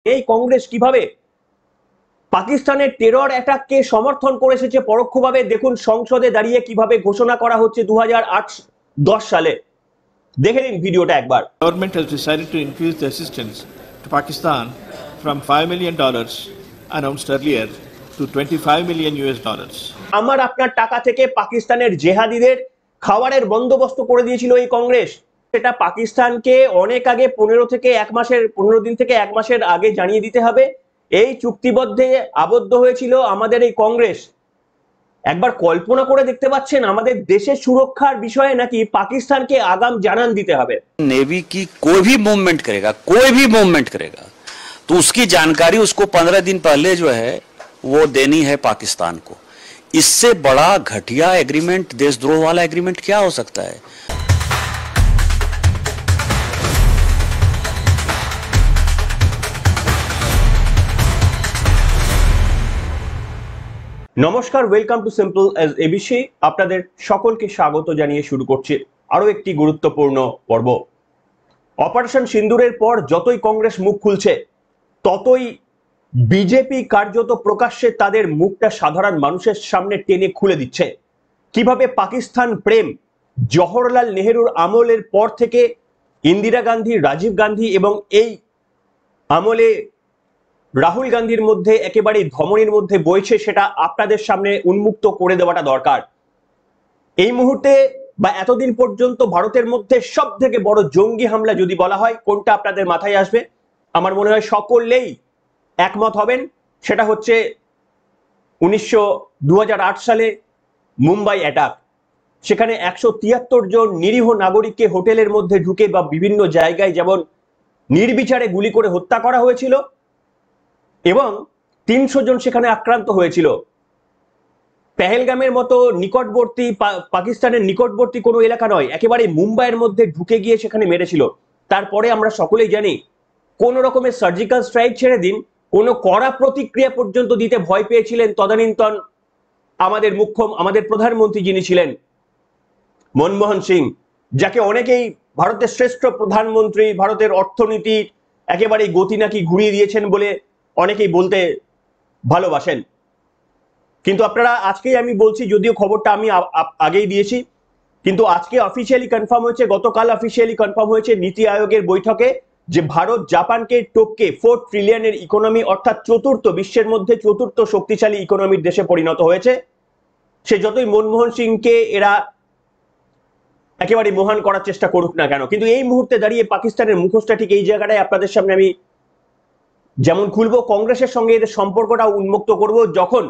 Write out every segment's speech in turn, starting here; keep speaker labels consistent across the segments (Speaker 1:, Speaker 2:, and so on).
Speaker 1: এই কংগ্রেস কিভাবে পাকিস্তানের টেরর অ্যাটাককে সমর্থন করে এসেছে পরোক্ষভাবে। দেখুন সংসদে দাঁড়িয়ে কিভাবে ঘোষণা করা হচ্ছে 2008-10 সালে। দেখে নিন ভিডিওটা একবার।
Speaker 2: Government has decided to increase the assistance to Pakistan from $5 million announced earlier to $25 million.
Speaker 1: আমার আপনার টাকা থেকে পাকিস্তানের জেহাদিদের খাবারের বন্দোবস্ত করে দিয়েছিল এই কংগ্রেস। সেটা পাকিস্তানকে অনেক আগে 15 দিন থেকে এক মাসের আগে জানিয়ে দিতে হবে। এই চুক্তিবদ্ধে আবদ্ধ হয়েছিল আমাদের এই কংগ্রেস। একবার কল্পনা করে দেখতে পাচ্ছেন আমাদের দেশের সুরক্ষার বিষয়ে নাকি পাকিস্তানকে আগাম জানান দিতে হবে।
Speaker 3: नेवी की कोई भी मूवमेंट करेगा तो उसकी जानकारी उसको 15 दिन पहले जो है वो देनी है पाकिस्तान को। इससे बड़ा घटिया एग्रीमेंट, देशद्रोह वाला एग्रीमेंट क्या हो सकता है?
Speaker 1: নমস্কার, welcome to simple as ABC. আপনাদের সকলকে স্বাগত জানিয়ে শুরু করছি আরো একটি গুরুত্বপূর্ণ পর্ব। অপারেশন সিন্দুরের পর যতই কংগ্রেস মুখ খুলছে ততই বিজেপি কার্যত প্রকাশ্যে তাদের মুখটা সাধারণ মানুষের সামনে টেনে খুলে দিচ্ছে। কিভাবে পাকিস্তান প্রেম জওহরলাল নেহেরুর আমলের পর থেকে ইন্দিরা গান্ধী, রাজীব গান্ধী এবং এই আমলে রাহুল গান্ধীর মধ্যে একেবারে ধমনীর মধ্যে বইছে, সেটা আপনাদের সামনে উন্মুক্ত করে দেওয়াটা দরকার। এই মুহূর্তে বা এতদিন পর্যন্ত ভারতের মধ্যে সব থেকে বড় জঙ্গি হামলা যদি বলা হয় কোনটা আপনাদের মাথায় আসবে? আমার মনে হয় সকলেই একমত হবেন, সেটা হচ্ছে 2008 সালে মুম্বাই অ্যাটাক। সেখানে 173 জন নিরীহ নাগরিককে হোটেলের মধ্যে ঢুকে বা বিভিন্ন জায়গায় যেমন নির্বিচারে গুলি করে হত্যা করা হয়েছিল এবং 300 জন সেখানে আক্রান্ত হয়েছিল। পেহেলগামের মতো নিকটবর্তী পাকিস্তানের নিকটবর্তী কোনো এলাকা নয়, একেবারে মুম্বাইয়ের মধ্যে ঢুকে গিয়ে সেখানে মেরেছিল। তারপরে আমরা সকলেই জানি কোন রকমের সার্জিক্যাল স্ট্রাইক ছেড়ে দিন, কোনো কড়া প্রতিক্রিয়া পর্যন্ত দিতে ভয় পেয়েছিলেন তদানীন্তন আমাদের প্রধানমন্ত্রী যিনি ছিলেন মনমোহন সিং, যাকে অনেকেই ভারতের শ্রেষ্ঠ প্রধানমন্ত্রী, ভারতের অর্থনীতি একেবারে গতি নাকি ঘুরিয়ে দিয়েছেন বলে অনেকেই বলতে ভালোবাসেন। কিন্তু আপনারা আজকেই আমি বলছি, যদিও খবরটা আমি আগেই দিয়েছি, কিন্তু আজকে অফিসিয়ালি কনফার্ম হয়েছে, গতকাল অফিসিয়ালি কনফার্ম হয়েছে নীতি আয়োগের বৈঠকে যে ভারত জাপানকে টপকে 4 ট্রিলিয়নের ইকোনমি অর্থাৎ বিশ্বের মধ্যে চতুর্থ শক্তিশালী ইকোনমির দেশে পরিণত হয়েছে। সে যতই মনমোহন সিংকে এরা একেবারে মহান করার চেষ্টা করুক না কেন, কিন্তু এই মুহূর্তে দাঁড়িয়ে পাকিস্তানের মুখোশটা ঠিক এই জায়গাটায় আপনাদের সামনে আমি যেমন খুলবো, কংগ্রেসের সঙ্গে এদের সম্পর্কটা উন্মুক্ত করব। যখন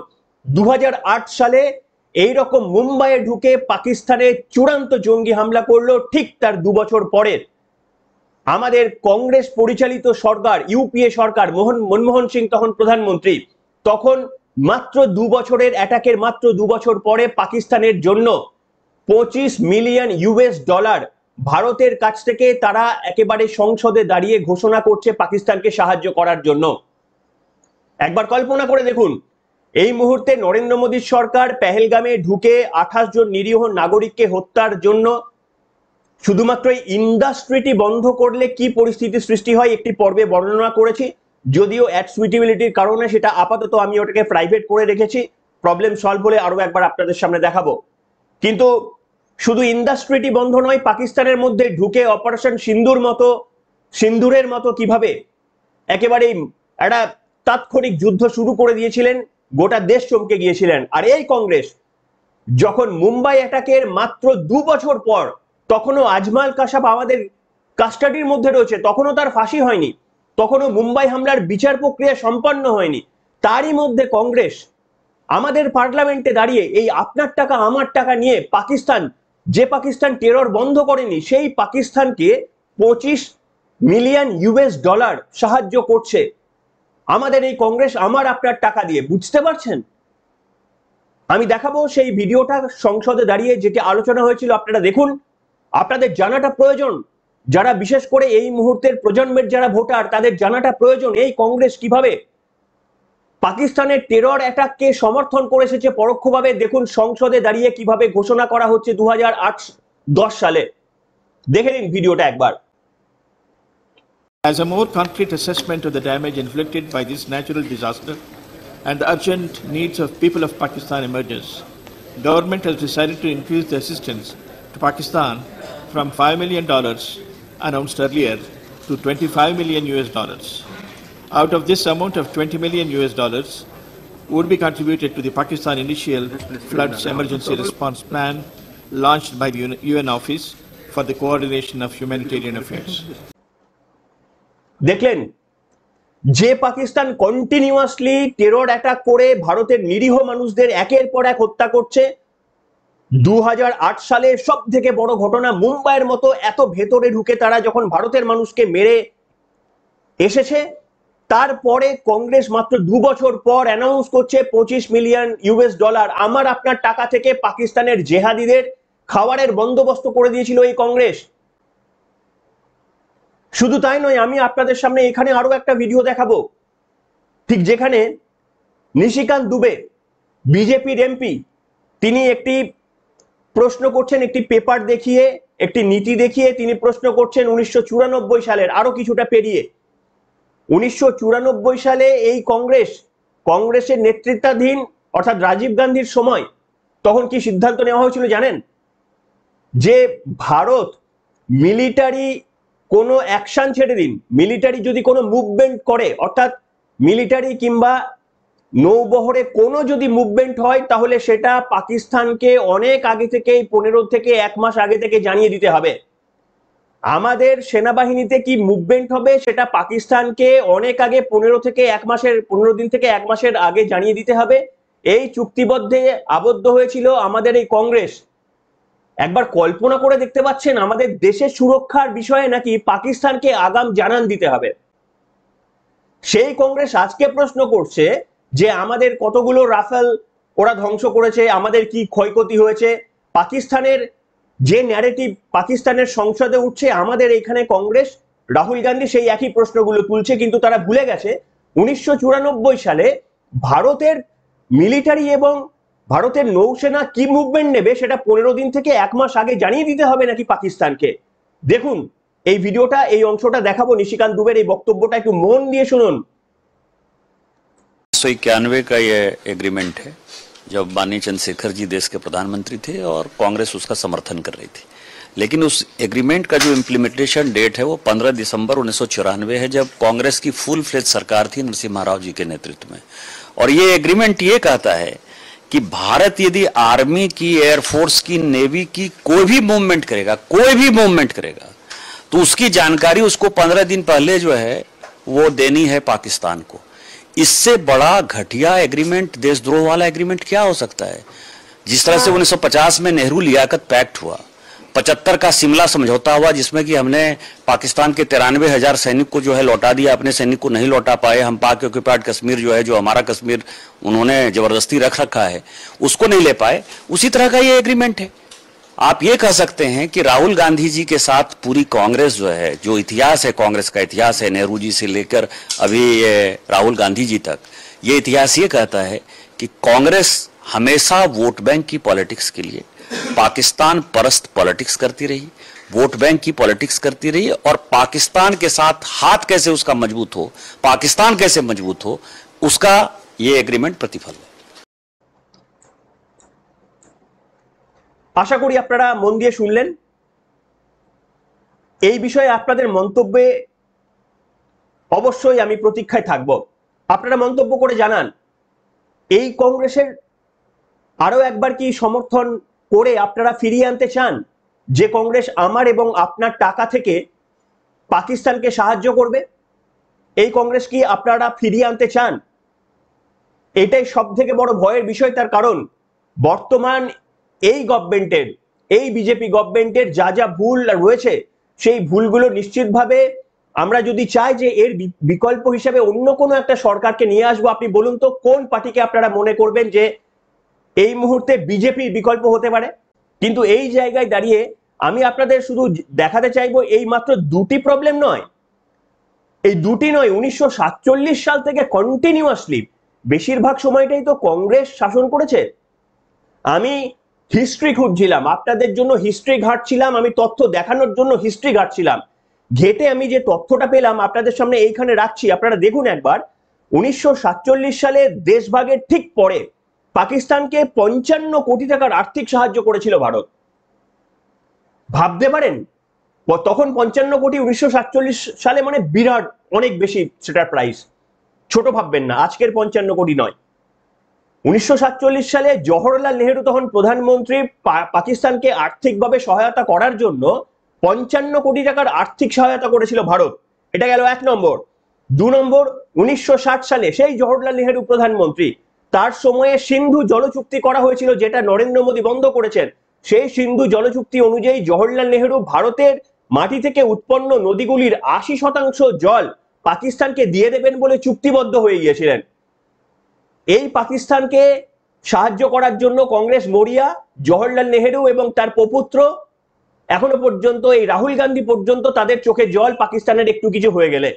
Speaker 1: 2008 সালে এইরকম মুম্বাইয়ে ঢুকে পাকিস্তানে চূড়ান্ত জঙ্গি হামলা করলো, ঠিক তার 2 বছর পরে আমাদের কংগ্রেস পরিচালিত সরকার, ইউপিএ সরকার, মনমোহন সিং তখন প্রধানমন্ত্রী, তখন মাত্র 2 বছরের অ্যাটাকের মাত্র 2 বছর পরে পাকিস্তানের জন্য $25 মিলিয়ন ভারতের কাছ থেকে তারা একেবারে সংসদে দাঁড়িয়ে ঘোষণা করছে পাকিস্তানকে সাহায্য করার জন্য। একবার কল্পনা করে দেখুন, এই মুহূর্তে নরেন্দ্র মোদীর সরকার পেহেলগামে ঢুকে 28 জন নিরীহ নাগরিককে হত্যার জন্য শুধুমাত্র ইন্ডাস্ট্রিটি বন্ধ করলে কি পরিস্থিতি সৃষ্টি হয় একটি পর্বে বর্ণনা করেছি, যদিও অ্যাড সুইটেবিলিটির কারণে সেটা আপাতত আমি ওটাকে প্রাইভেট করে রেখেছি। প্রবলেম সলভ হলে আরো একবার আপনাদের সামনে দেখাবো। কিন্তু শুধু ইন্ডাস্ট্রিটি বন্ধ নয়, পাকিস্তানের মধ্যে ঢুকে অপারেশন সিন্দুরের মতো কিভাবে একেবারে একটা তাৎক্ষণিক যুদ্ধ শুরু করে দিয়েছিলেন, গোটা দেশ চমকে গিয়েছিলেন। আর এই কংগ্রেস যখন মুম্বাই অ্যাটাকের মাত্র 2 বছর পর, তখনও আজমাল কাসাব আমাদের কাস্টাডির মধ্যে রয়েছে, তখনও তার ফাঁসি হয়নি, তখনও মুম্বাই হামলার বিচার প্রক্রিয়া সম্পন্ন হয়নি, তারই মধ্যে কংগ্রেস আমাদের পার্লামেন্টে দাঁড়িয়ে এই আপনার টাকা আমার টাকা নিয়ে পাকিস্তান টেরর বন্ধ করেনি, সেই পাকিস্তানকে $25 মিলিয়ন সাহায্য করছে আমাদের এই কংগ্রেস আমার আপনার টাকা দিয়ে। বুঝতে পারছেন? আমি দেখাবো সেই ভিডিওটা সংসদে দাঁড়িয়ে যেটি আলোচনা হয়েছিল, আপনারা দেখুন। আপনাদের জানাটা প্রয়োজন, যারা বিশেষ করে এই মুহূর্তের প্রজন্মের যারা ভোটার, তাদের জানাটা প্রয়োজন এই কংগ্রেস কিভাবে পাকিস্তানের টেরর অ্যাটাককে সমর্থন করে এসেছে পরোক্ষভাবে। দেখুন সংসদে দাঁড়িয়ে কিভাবে ঘোষণা করা হচ্ছে 2008-10 সালে। দেখে নিন ভিডিওটা একবার।
Speaker 2: As a more concrete assessment of the damage inflicted by this natural disaster and the urgent needs of people of Pakistan emerges, government has decided to increase the assistance to Pakistan from $5 million announced earlier to $25 million US. Out of this amount of $20 million US would be contributed to the Pakistan Initial Floods Emergency Response Plan launched by the UN Office for the Coordination of Humanitarian Affairs.
Speaker 1: দেখলেন যে Pakistan continuously terror attack করে ভারতের নিরীহ মানুষদের একের পর এক হত্যা করছে। 2008 সালে সব থেকে বড় ঘটনা, মুম্বাইয়ের মতো এত ভেতরে ঢুকে তারা যখন ভারতের মানুষকে মেরে এসেছে, তারপরে কংগ্রেস মাত্র 2 বছর পর অ্যানাউন্স করছে $25 মিলিয়ন আমার আপনার টাকা থেকে পাকিস্তানের জেহাদিদের খাবারের বন্দোবস্ত করে দিয়েছিল এই কংগ্রেস। শুধু তাই নয়, আমি আপনাদের সামনে এখানে আরো একটা ভিডিও দেখাবো, ঠিক যেখানে নিশিকান্ত দুবে বিজেপির এমপি, তিনি একটি প্রশ্ন করছেন, একটি পেপার দেখিয়ে, একটি নীতি দেখিয়ে তিনি প্রশ্ন করছেন 1994 সালের, আরো কিছুটা পেরিয়ে 1994 সালে এই কংগ্রেসের নেতৃত্বাধীন অর্থাৎ রাজীব গান্ধীর সময় তখন কি সিদ্ধান্ত নেওয়া হয়েছিল জানেন? যে ভারত মিলিটারি কোনো অ্যাকশন ছেড়ে দিন, মিলিটারি যদি কোনো মুভমেন্ট করে, অর্থাৎ মিলিটারি কিংবা নৌবহরে কোনো যদি মুভমেন্ট হয়, তাহলে সেটা পাকিস্তানকে অনেক আগে থেকে, 15 থেকে 1 মাস আগে থেকে জানিয়ে দিতে হবে। আমাদের সেনাবাহিনীতে কি মুভমেন্ট হবে সেটা পাকিস্তানকে অনেক আগে 15 দিন থেকে 1 মাসের আগে জানিয়ে দিতে হবে। এই চুক্তিবদ্ধে আবদ্ধ হয়েছিল আমাদের এই কংগ্রেস। একবার কল্পনা করে দেখতে পাচ্ছেন আমাদের দেশের সুরক্ষার বিষয়ে নাকি পাকিস্তানকে আগাম জানান দিতে হবে। সেই কংগ্রেস আজকে প্রশ্ন করছে যে আমাদের কতগুলো রাফেল ওরা ধ্বংস করেছে, আমাদের কি ক্ষয়ক্ষতি হয়েছে। পাকিস্তানের যে ন্যারেটিভ পাকিস্তানের সংসদে উঠছে, আমাদের এখানে কংগ্রেস, রাহুল গান্ধী সেই একই প্রশ্নগুলো তুলছে, কিন্তু তারা ভুলে গেছে 1994 সালে ভারতের মিলিটারি এবং ভারতের নৌসেনা কি মুভমেন্ট নেবে সেটা 15 দিন থেকে 1 মাস আগে জানিয়ে দিতে হবে নাকি পাকিস্তানকে। দেখুন এই ভিডিওটা, এই অংশটা দেখাবো নিশিকান্ত দুবের এই বক্তব্যটা, একটু মন দিয়ে শুনুন।
Speaker 3: 1991 का ये एग्रीमेंट है जब माननीय चंद्रशेखर जी देश के प्रधानमंत्री थे और कांग्रेस उसका समर्थन कर रही थी। लेकिन उस एग्रीमेंट का जो इम्प्लीमेंटेशन डेट है वो 15 दिसंबर 1994 है, जब कांग्रेस की फुल फ्लेज सरकार थी नरसिम्हा राव जी के नेतृत्व में। और ये एग्रीमेंट ये कहता है कि भारत यदि आर्मी की, एयरफोर्स की, नेवी की कोई भी मूवमेंट करेगा तो उसकी जानकारी उसको 15 दिन पहले जो है वो देनी है पाकिस्तान को। इससे बड़ा घटिया एग्रीमेंट, देशद्रोह वाला एग्रीमेंट क्या हो सकता है? जिस तरह से 1950 में नेहरू लियाकत पैक्ट हुआ, 75 का शिमला समझौता हुआ जिसमें कि हमने पाकिस्तान के 93,000 सैनिक को जो है लौटा दिया, अपने सैनिक को नहीं लौटा पाए। हम पाक ऑक्युपाइड कश्मीर जो है, जो हमारा कश्मीर उन्होंने जबरदस्ती रख रखा है, उसको नहीं ले पाए। उसी तरह का ये एग्रीमेंट है। आप ये कह सकते हैं कि राहुल गांधी जी के साथ पूरी कांग्रेस जो है, जो इतिहास है, कांग्रेस का इतिहास है, नेहरू जी से लेकर अभी ये राहुल गांधी जी तक, ये इतिहास ये कहता है कि कांग्रेस हमेशा वोट बैंक की पॉलिटिक्स के लिए पाकिस्तान परस्त पॉलिटिक्स करती रही, वोट बैंक की पॉलिटिक्स करती रही, और पाकिस्तान के साथ हाथ कैसे उसका मजबूत हो, पाकिस्तान कैसे मजबूत हो, उसका ये एग्रीमेंट प्रतिफल है।
Speaker 1: আশা করি আপনারা মন দিয়ে শুনলেন। এই বিষয়ে আপনাদের মন্তব্যে অবশ্যই আমি প্রতীক্ষায় থাকব। আপনারা মন্তব্য করে জানান এই কংগ্রেসের আরো একবার কি সমর্থন করে আপনারা ফিরিয়ে আনতে চান, যে কংগ্রেস আমার এবং আপনার টাকা থেকে পাকিস্তানকে সাহায্য করবে? এই কংগ্রেস কি আপনারা ফিরিয়ে আনতে চান? এটাই সব থেকে বড় ভয়ের বিষয়। তার কারণ বর্তমান এই গভর্নমেন্টের, এই বিজেপি গভর্নমেন্টের যা যা ভুল রয়েছে, সেই ভুলগুলো নিশ্চিতভাবে আমরা যদি চাই যে এর বিকল্প হিসেবে অন্য কোনো একটা সরকারকে নিয়ে আসবো, আপনি বলুন তো কোন পার্টিকে আপনারা মনে করবেন যে এই মুহূর্তে বিজেপির বিকল্প হতে পারে? কিন্তু এই জায়গায় দাঁড়িয়ে আমি আপনাদের শুধু দেখাতে চাইবো এই মাত্র দুটি প্রবলেম নয়, এই দুটি নয়, 1947 সাল থেকে কন্টিনিউয়াসলি বেশিরভাগ সময়টাই তো কংগ্রেস শাসন করেছে। আমি হিস্ট্রি খুঁজছিলাম, আপনাদের জন্য হিস্ট্রি ঘাঁটছিলাম, আমি তথ্য দেখানোর জন্য হিস্ট্রি ঘাঁটছিলাম। ঘেটে আমি যে তথ্যটা পেলাম আপনাদের সামনে এইখানে রাখছি, আপনারা দেখুন একবার। 1947 সালে দেশভাগের ঠিক পরে পাকিস্তানকে 55 কোটি টাকার আর্থিক সাহায্য করেছিল ভারত। ভাবতে পারেন তখন 55 কোটি 1947 সালে মানে বিরাট অনেক বেশি সেটার প্রাইস, ছোট ভাববেন না, আজকের 55 কোটি নয়। 1947 সালে জওহরলাল নেহেরু তখন প্রধানমন্ত্রী, পাকিস্তানকে আর্থিকভাবে সহায়তা করার জন্য 55 কোটি টাকার আর্থিক সহায়তা করেছিল ভারত। এটা গেল 1 নম্বর। 2 নম্বর, 1960 সালে সেই জওহরলাল নেহেরু প্রধানমন্ত্রী, তার সময়ে সিন্ধু জল চুক্তি করা হয়েছিল, যেটা নরেন্দ্র মোদী বন্ধ করেছেন। সেই সিন্ধু জল চুক্তি অনুযায়ী জওহরলাল নেহেরু ভারতের মাটি থেকে উৎপন্ন নদীগুলির 80% জল পাকিস্তানকে দিয়ে দেবেন বলে চুক্তিবদ্ধ হয়ে গিয়েছিলেন। এই পাকিস্তানকে সাহায্য করার জন্য কংগ্রেস মরিয়া, জওহরলাল নেহেরু এবং তার প্রপুত্র, এখনো পর্যন্ত এই রাহুল গান্ধী পর্যন্ত তাদের চোখে জল পাকিস্তানের একটু কিছু হয়ে গেলে।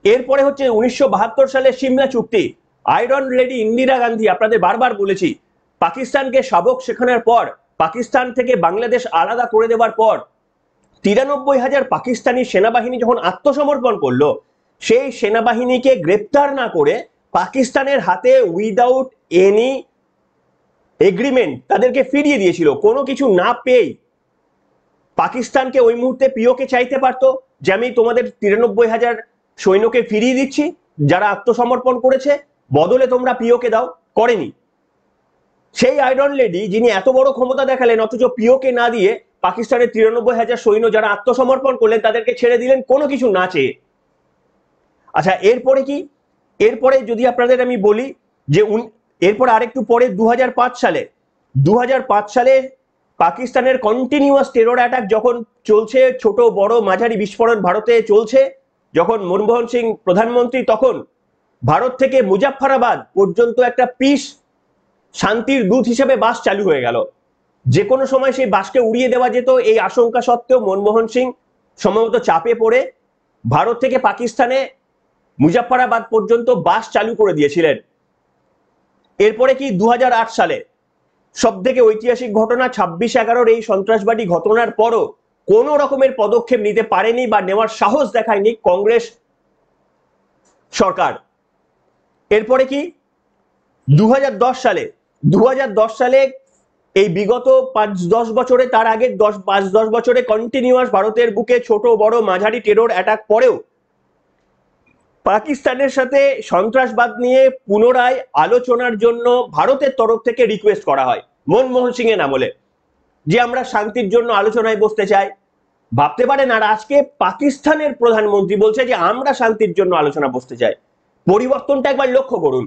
Speaker 1: এরপরে হচ্ছে 1972 সালে সিমলা চুক্তি। আয়রন লেডি ইন্দিরা গান্ধী, আপনাদের বারবার বলেছি, পাকিস্তানকে সাবক শেখানোর পর, পাকিস্তান থেকে বাংলাদেশ আলাদা করে দেওয়ার পর 93,000 পাকিস্তানি সেনাবাহিনী যখন আত্মসমর্পণ করলো, সেই সেনাবাহিনীকে গ্রেপ্তার না করে পাকিস্তানের হাতে উইদাউট এনি এগ্রিমেন্ট তাদেরকে ফিরিয়ে দিয়েছিল। কোনো কিছু না পেয়ে পাকিস্তানকে ওই মুহূর্তে পিওকে চাইতে পারতো যে আমি তোমাদের 93,000 সৈন্যকে ফিরিয়ে দিচ্ছি যারা আত্মসমর্পণ করেছে, বদলে তোমরা পিওকে দাও, করেনি। সেই আয়রন লেডি যিনি এত বড় ক্ষমতা দেখালেন, অথচ পিওকে না দিয়ে পাকিস্তানের 93,000 সৈন্য যারা আত্মসমর্পণ করলেন তাদেরকে ছেড়ে দিলেন কোনো কিছু না চেয়ে। আচ্ছা, এরপরে কি? এরপরে যদি আপনাদের আমি বলি যে এরপরে আরেকটু পরে 2005 সালে পাকিস্তানের কন্টিনিউয়াস টেরর অ্যাটাক যখন চলছে, ছোট বড় মাঝারি বিস্ফোরণ ভারতে চলছে, যখন মনমোহন সিং প্রধানমন্ত্রী, তখন ভারত থেকে মুজাফফরাবাদ পর্যন্ত একটা পিস শান্তির দূত হিসেবে বাস চালু হয়ে গেল। যে কোনো সময় সেই বাসকে উড়িয়ে দেওয়া যেত, এই আশঙ্কা সত্ত্বেও মনমোহন সিং সম্ভবত চাপে পড়ে ভারত থেকে পাকিস্তানে মুজাফফরাবাদ পর্যন্ত বাস চালু করে দিয়েছিলেন। এরপরে কি 2008 সালে সব থেকে ঐতিহাসিক ঘটনা, 26/11 এই সন্ত্রাসবাদী ঘটনার পরও কোন রকমের পদক্ষেপ নিতে পারেনি বা নেওয়ার সাহস দেখায়নি কংগ্রেস সরকার। এরপরে কি 2010 সালে এই বিগত 5-10 বছরে, তার আগে 5-10 বছরে কন্টিনিউয়াস ভারতের বুকে ছোট বড় মাঝারি টেরর অ্যাটাক পরেও পাকিস্তানের সাথে সন্ত্রাসবাদ নিয়ে পুনরায় আলোচনার জন্য ভারতের তরফ থেকে রিকোয়েস্ট করা হয় মনমোহন সিং এর আমলে, যে আমরা শান্তির জন্য আলোচনায় বসতে চাই। ভাবতে পারেন, আর আজকে পাকিস্তানের প্রধানমন্ত্রী বলছে যে আমরা শান্তির জন্য আলোচনা বসতে চাই। পরিবর্তনটা একবার লক্ষ্য করুন।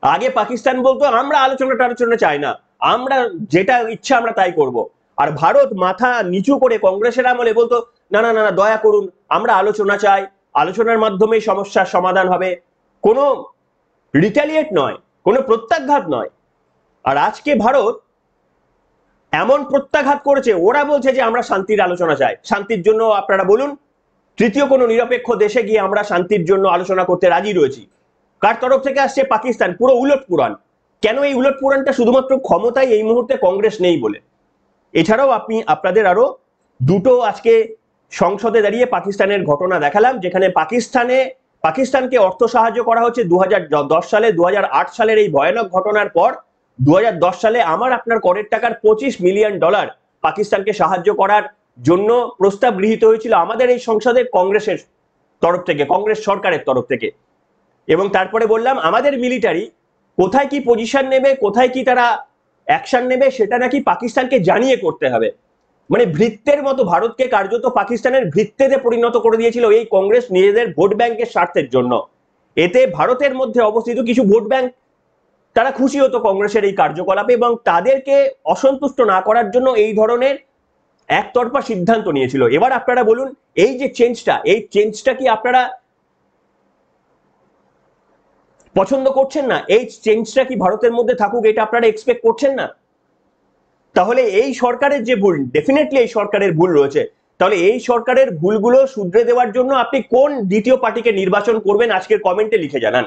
Speaker 1: আগে পাকিস্তান বলতো আমরা আলোচনা চাই না, আমরা যেটা ইচ্ছা আমরা তাই করব। আর ভারত মাথা নিচু করে কংগ্রেসের আমলে বলতো না না না, দয়া করুন, আমরা আলোচনা চাই, আলোচনার মাধ্যমে সমস্যার সমাধান হবে, কোনো রিটালিয়েট নয়, কোনো প্রত্যাঘাত নয়। আর আজকে ভারত এমন প্রত্যাঘাত করেছে, ওরা বলছে যে আমরা শান্তির আলোচনা চাই। শান্তির জন্য আপনারা বলুন, তৃতীয় কোনো নিরপেক্ষ দেশে গিয়ে আমরা শান্তির জন্য আলোচনা করতে রাজি রয়েছি। কার তরফ থেকে আসছে? পাকিস্তান। পুরো উলট পুরাণ। কেন এই উলট পুরাণটা? শুধুমাত্র ক্ষমতায় এই মুহূর্তে কংগ্রেস নেই বলে। এছাড়াও আপনাদের আরো দুটো আজকে সংসদে দাঁড়িয়ে পাকিস্তানের ঘটনা দেখালাম, যেখানে পাকিস্তানকে অর্থ সাহায্য করা হচ্ছে 2010 সালে। 2008 সালের এই ভয়ানক ঘটনার পর 2010 সালে আমার আপনার করের টাকার $25 মিলিয়ন পাকিস্তানকে সাহায্য করার জন্য প্রস্তাব গৃহীত হয়েছিল আমাদের এই সংসদে কংগ্রেসের তরফ থেকে, কংগ্রেস সরকারের তরফ থেকে। এবং তারপরে বললাম আমাদের মিলিটারি কোথায় কি পজিশন নেবে, কোথায় কি তারা অ্যাকশন নেবে, সেটা নাকি পাকিস্তানকে জানিয়ে করতে হবে। মানে ভৃত্যের মতো ভারতকে কার্যত পাকিস্তানের ভৃত্যেতে পরিণত করে দিয়েছিল এই কংগ্রেস নিজেদের ভোট ব্যাংকের স্বার্থের জন্য। এতে ভারতের মধ্যে অবস্থিত কিছু ভোট ব্যাংক তারা খুশি হতো কংগ্রেসের এই কার্যকলাপে, এবং তাদেরকে অসন্তুষ্ট না করার জন্য এই ধরনের একতরফা সিদ্ধান্ত নিয়েছিল। এবার আপনারা বলুন, এই যে চেঞ্জটা কি আপনারা পছন্দ করছেন না? এই চেঞ্জটা কি ভারতের মধ্যে থাকুক, এটা আপনারা এক্সপেক্ট করছেন না? তাহলে এই সরকারের যে ভুল, ডেফিনেটলি এই সরকারের ভুল রয়েছে। তাহলে এই সরকারের ভুলগুলো শুধরে দেওয়ার জন্য আপনি কোন দ্বিতীয় পার্টিকে নির্বাচন করবেন আজকের কমেন্টে লিখে জানান।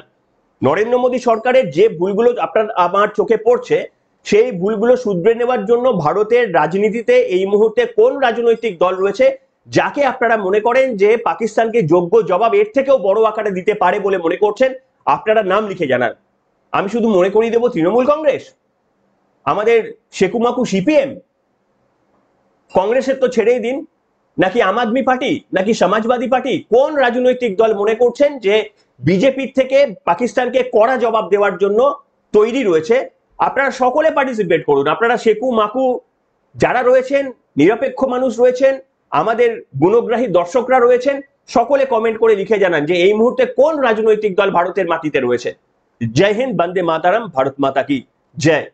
Speaker 1: নরেন্দ্র মোদী সরকারের যে ভুলগুলো আমার চোখে পড়ছে, সেই ভুলগুলো শুধরে নেওয়ার জন্য ভারতের রাজনীতিতে এই মুহূর্তে কোন রাজনৈতিক দল রয়েছে যাকে আপনারা মনে করেন যে পাকিস্তানকে যোগ্য জবাব এর থেকেও বড় আকারে দিতে পারে বলে মনে করছেন, আপনারা নাম লিখে জানান। আমি শুধু মনে করিয়ে দেব, তৃণমূল কংগ্রেস, আমাদের শেকুমাকু সিপিএম, কংগ্রেসের তো ছেড়েই দিন, নাকি আম আদমি পার্টি, নাকি সমাজবাদী পার্টি, কোন রাজনৈতিক দল মনে করছেন যে বিজেপির থেকে পাকিস্তানকে কড়া জবাব দেওয়ার জন্য তৈরি রয়েছে? আপনারা সকলে পার্টিসিপেট করুন। আপনারা শেকু মাকু যারা রয়েছেন, নিরপেক্ষ মানুষ রয়েছেন, আমাদের গুণগ্রাহী দর্শকরা রয়েছেন, সকলে কমেন্ট করে লিখে জানান যে এই মুহূর্তে কোন রাজনৈতিক দল ভারতের মাটিতে রয়েছে। জয় হিন্দ, বন্দে মাতারাম, ভারত মাতা কি জয়।